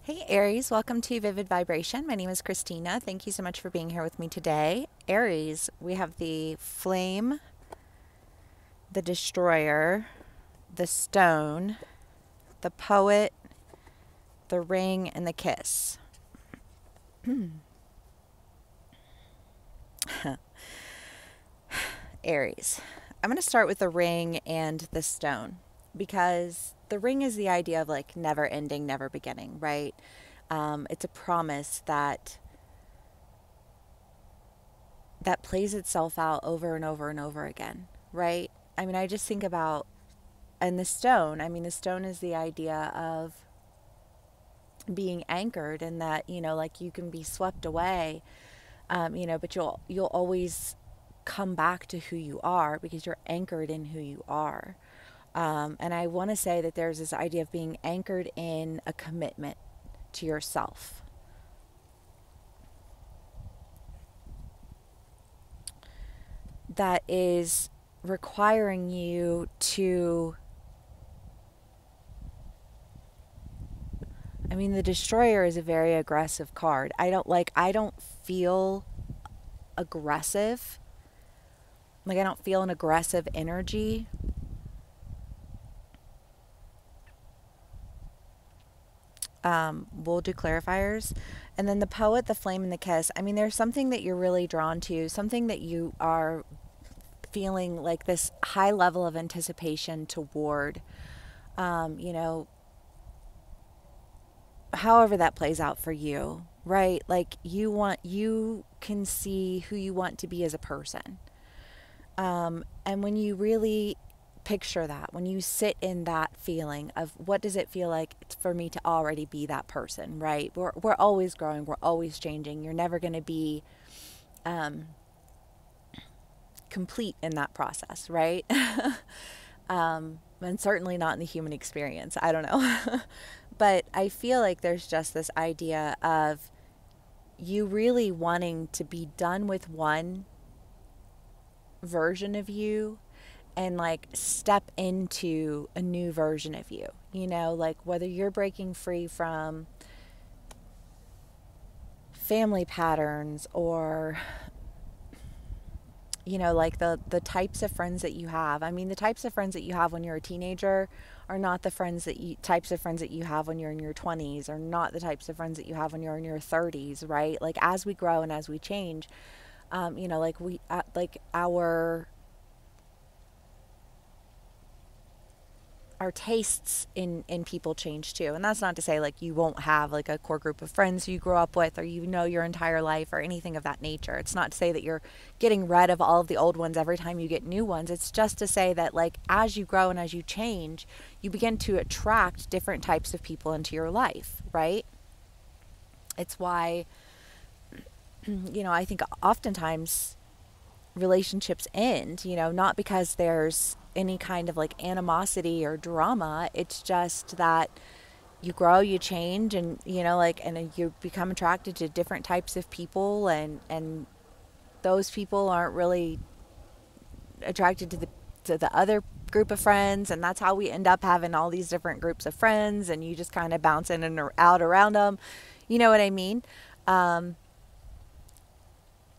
Hey Aries, welcome to Vivid Vibration. My name is Christina. Thank you so much for being here with me today. Aries, we have the flame, the destroyer, the stone, the poet, the ring, and the kiss. Aries, I'm going to start with the ring and the stone because the ring is the idea of like never ending, never beginning, right? It's a promise that plays itself out over and over and over again, right? I mean, I just think about, and the stone is the idea of being anchored and that, like you can be swept away, but you'll always come back to who you are because you're anchored in who you are. And I want to say that there's this idea of being anchored in a commitment to yourself. That is requiring you to, the destroyer is a very aggressive card. I don't feel aggressive. Like I don't feel an aggressive energy. We'll do clarifiers. And then the poet, the flame, and the kiss. I mean, there's something that you're really drawn to, something that you are feeling like this high level of anticipation toward, however that plays out for you, right? Like you can see who you want to be as a person. And when you really picture that, when you sit in that feeling of what does it feel like for me to already be that person, right? We're always growing, we're always changing. You're never going to be complete in that process, right? And certainly not in the human experience. I don't know. But I feel like there's just this idea of you really wanting to be done with one version of you and like step into a new version of you, like whether you're breaking free from family patterns or like the types of friends that you have. I mean, the types of friends that you have when you're a teenager are not the types of friends that you have when you're in your 20s, or not the types of friends that you have when you're in your 30s, right? Like as we grow and as we change, like our tastes in people change too. And that's not to say like you won't have like a core group of friends who you grew up with or your entire life or anything of that nature. It's not to say that you're getting rid of all of the old ones every time you get new ones. It's just to say that like as you grow and as you change, you begin to attract different types of people into your life, right? It's why I think oftentimes relationships end, not because there's any kind of like animosity or drama. It's just that you grow, you change, and and you become attracted to different types of people, and those people aren't really attracted to the other group of friends, and that's how we end up having all these different groups of friends, and you just kind of bounce in and out around them. You know what I mean?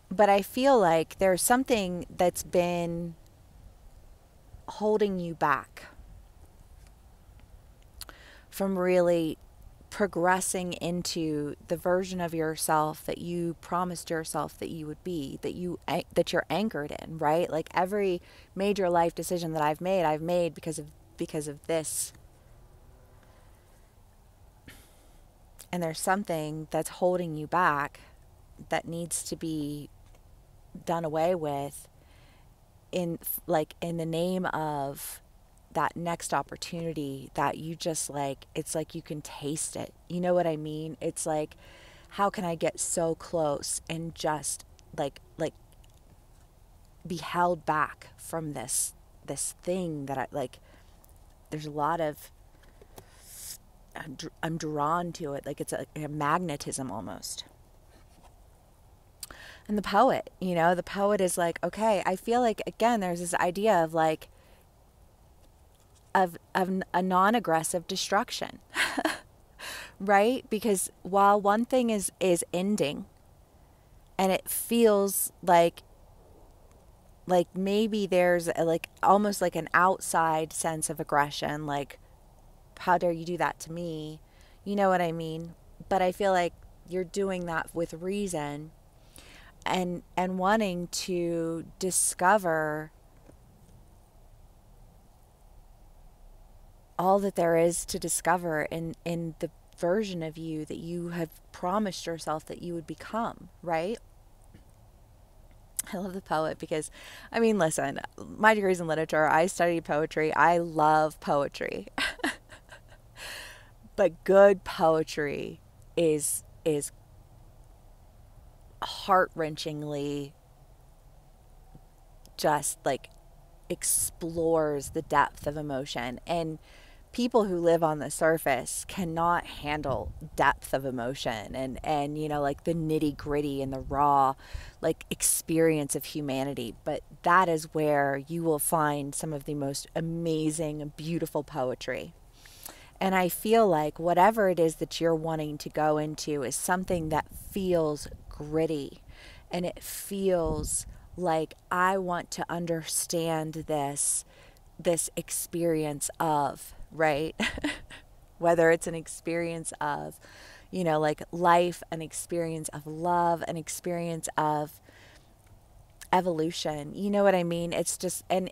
But I feel like there's something that's been holding you back from really progressing into the version of yourself that you promised yourself that you would be, that you're anchored in, right? Like every major life decision that I've made because of this. And there's something that's holding you back that needs to be done away with in the name of that next opportunity that you just like. It's like you can taste it, you know what I mean? It's like, how can I get so close and just like be held back from this thing that I like. There's a lot of, I'm drawn to it, like it's a magnetism almost. And the poet is like, okay, I feel like, again, there's this idea of like, of a non-aggressive destruction, right? Because while one thing is ending and it feels like maybe there's a, like almost like an outside sense of aggression, like how dare you do that to me? You know what I mean? But I feel like you're doing that with reason and wanting to discover all that there is to discover in the version of you that you have promised yourself that you would become, right? I love the poet because, I mean, listen, my degree's in literature. I studied poetry. I love poetry. But good poetry is heart-wrenchingly just like explores the depth of emotion, and people who live on the surface cannot handle depth of emotion and you know, like the nitty-gritty and the raw like experience of humanity. But that is where you will find some of the most amazing, beautiful poetry. And I feel like whatever it is that you're wanting to go into is something that feels gritty, and it feels like I want to understand this experience of, right? Whether it's an experience of, you know, like life, an experience of love, an experience of evolution. You know what I mean? It's just, and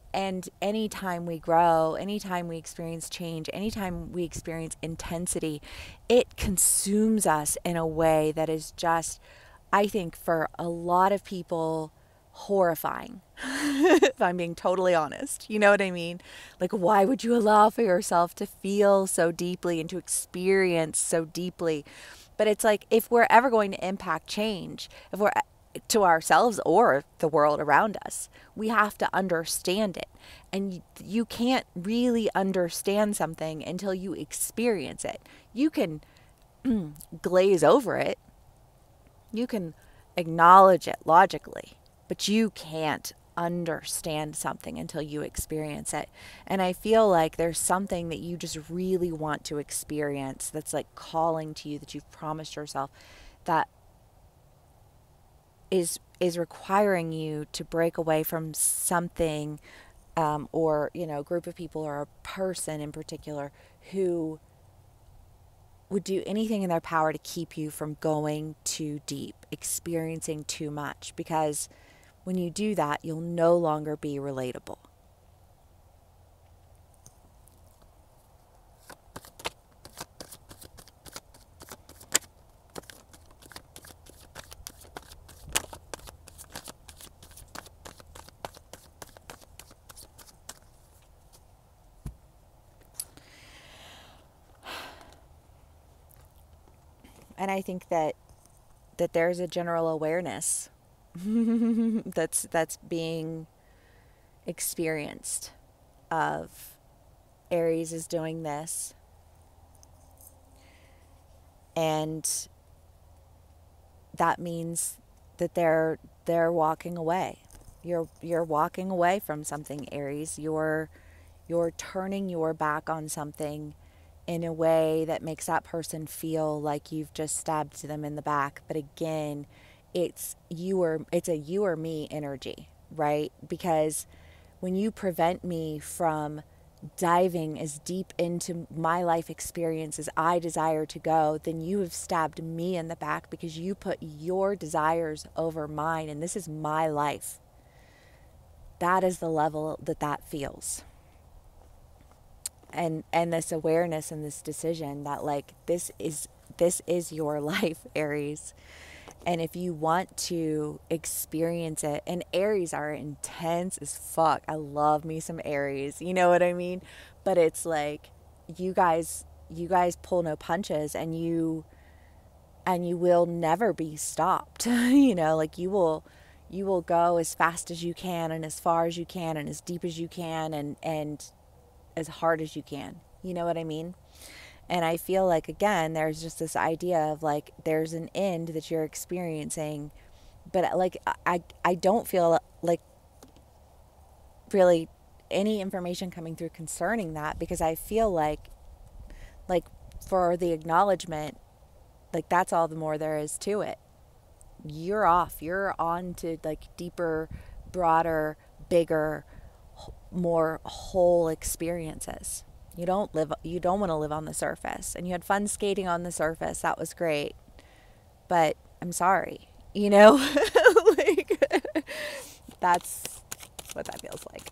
anytime we grow, anytime we experience change, anytime we experience intensity, it consumes us in a way that is just, I think, for a lot of people, horrifying. If I'm being totally honest, you know what I mean? Like, why would you allow for yourself to feel so deeply and to experience so deeply? But it's like, if we're ever going to impact change, if we're to ourselves or the world around us, we have to understand it. And you can't really understand something until you experience it. You can glaze over it, you can acknowledge it logically, but you can't understand something until you experience it. And I feel like there's something that you just really want to experience that's like calling to you, that you've promised yourself, that is requiring you to break away from something, or you know, a group of people or a person in particular who would do anything in their power to keep you from going too deep, experiencing too much, because when you do that, you'll no longer be relatable. And I think that there's a general awareness that's being experienced of Aries is doing this, and that means that they're walking away. You're walking away from something, Aries. You're turning your back on something in a way that makes that person feel like you've just stabbed them in the back. But again, it's a you or me energy, right? Because when you prevent me from diving as deep into my life experience as I desire to go, then you have stabbed me in the back because you put your desires over mine, and this is my life. That is the level that feels. And this awareness and this decision that like this is your life, Aries. And if you want to experience it, and Aries are intense as fuck. I love me some Aries. You know what I mean? But it's like you guys pull no punches, and you will never be stopped. You know, like you will go as fast as you can and as far as you can and as deep as you can and as hard as you can. You know what I mean? And I feel like, again, there's just this idea of like there's an end that you're experiencing, but like I don't feel like really any information coming through concerning that, because I feel like for the acknowledgement, like that's all the more there is to it. You're off. You're on to like deeper, broader, bigger, more whole experiences. You don't want to live on the surface. And you had fun skating on the surface. That was great. But I'm sorry. You know? Like that's what that feels like.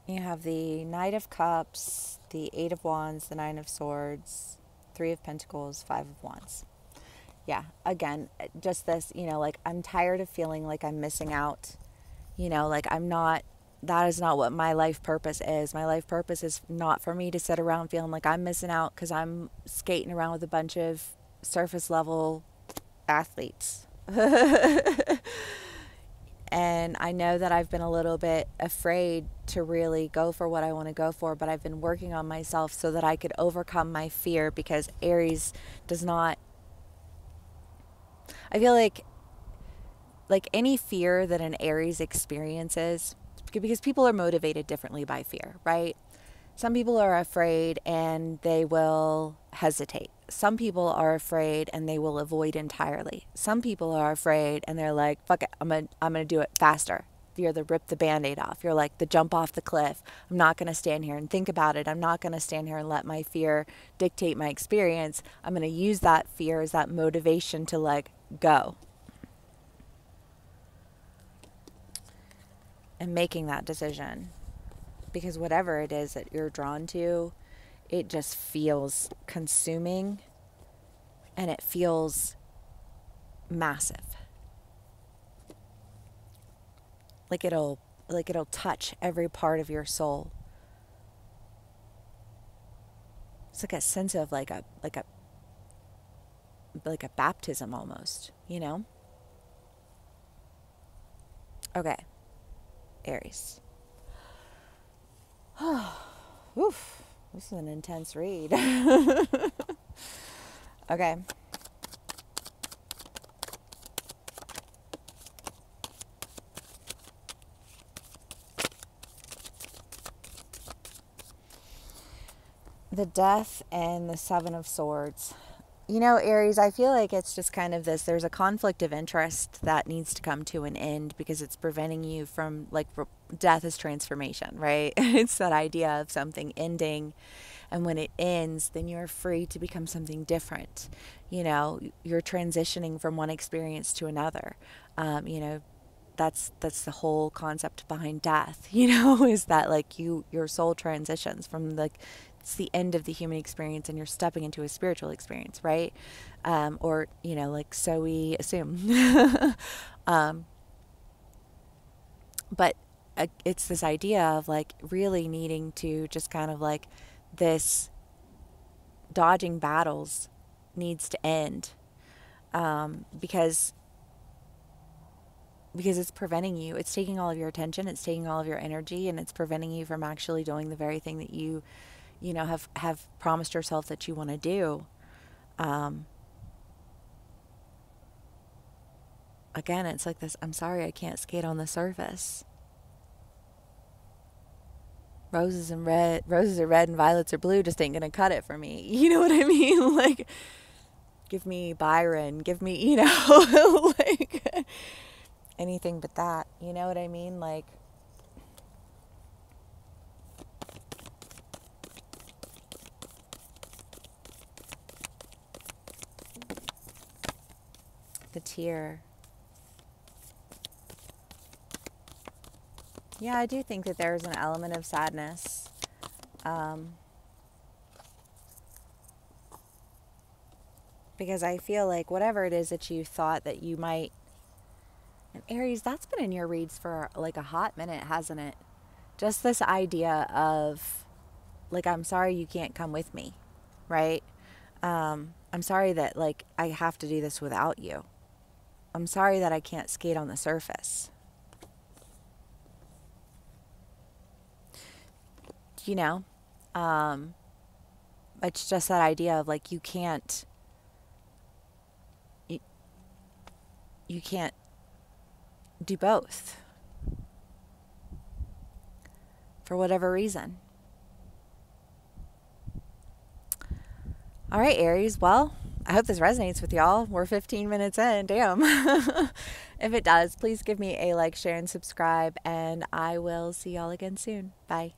You have the Knight of Cups, the Eight of Wands, the Nine of Swords, Three of Pentacles, Five of Wands. Yeah, again, just this, like I'm tired of feeling like I'm missing out. Like that is not what my life purpose is. My life purpose is not for me to sit around feeling like I'm missing out because I'm skating around with a bunch of surface level athletes. And I know that I've been a little bit afraid to really go for what I want to go for, but I've been working on myself so that I could overcome my fear, because Aries does not, I feel like any fear that an Aries experiences, because people are motivated differently by fear, right? Some people are afraid and they will hesitate. Some people are afraid and they will avoid entirely. Some people are afraid and they're like, fuck it, I'm gonna do it faster. You're the rip the band-aid off. You're like the jump off the cliff. I'm not gonna stand here and think about it. I'm not gonna stand here and let my fear dictate my experience. I'm gonna use that fear as that motivation to like go. And making that decision. Because whatever it is that you're drawn to, it just feels consuming and it feels massive. Like it'll touch every part of your soul. It's like a sense of like a baptism almost, Okay. Aries. Oof. This is an intense read. Okay. The Death and the Seven of Swords. Aries, I feel like it's just kind of this, there's a conflict of interest that needs to come to an end because it's preventing you from, like, death is transformation, right? It's that idea of something ending, and when it ends, then you're free to become something different. You're transitioning from one experience to another. That's the whole concept behind death, is that like your soul transitions from like, it's the end of the human experience and you're stepping into a spiritual experience, right? Or like so we assume. But it's this idea of like really needing to just kind of like this dodging battles needs to end, because it's preventing you. It's taking all of your attention, it's taking all of your energy, and it's preventing you from actually doing the very thing that you have promised yourself that you want to do. Again, it's like this, I'm sorry, I can't skate on the surface. Roses are red and violets are blue just ain't gonna cut it for me. You know what I mean? Like, give me Byron, give me, like anything but that. You know what I mean? Like, the tear. Yeah, I do think that there's an element of sadness. Because I feel like whatever it is that you thought that you might, and Aries, that's been in your reads for like a hot minute, hasn't it? Just this idea of like, I'm sorry you can't come with me, right? I'm sorry that like I have to do this without you. I'm sorry that I can't skate on the surface. You know? It's just that idea of like you, you can't do both for whatever reason. All right, Aries. Well, I hope this resonates with y'all. We're 15 minutes in. Damn. If it does, please give me a like, share, and subscribe, and I will see y'all again soon. Bye.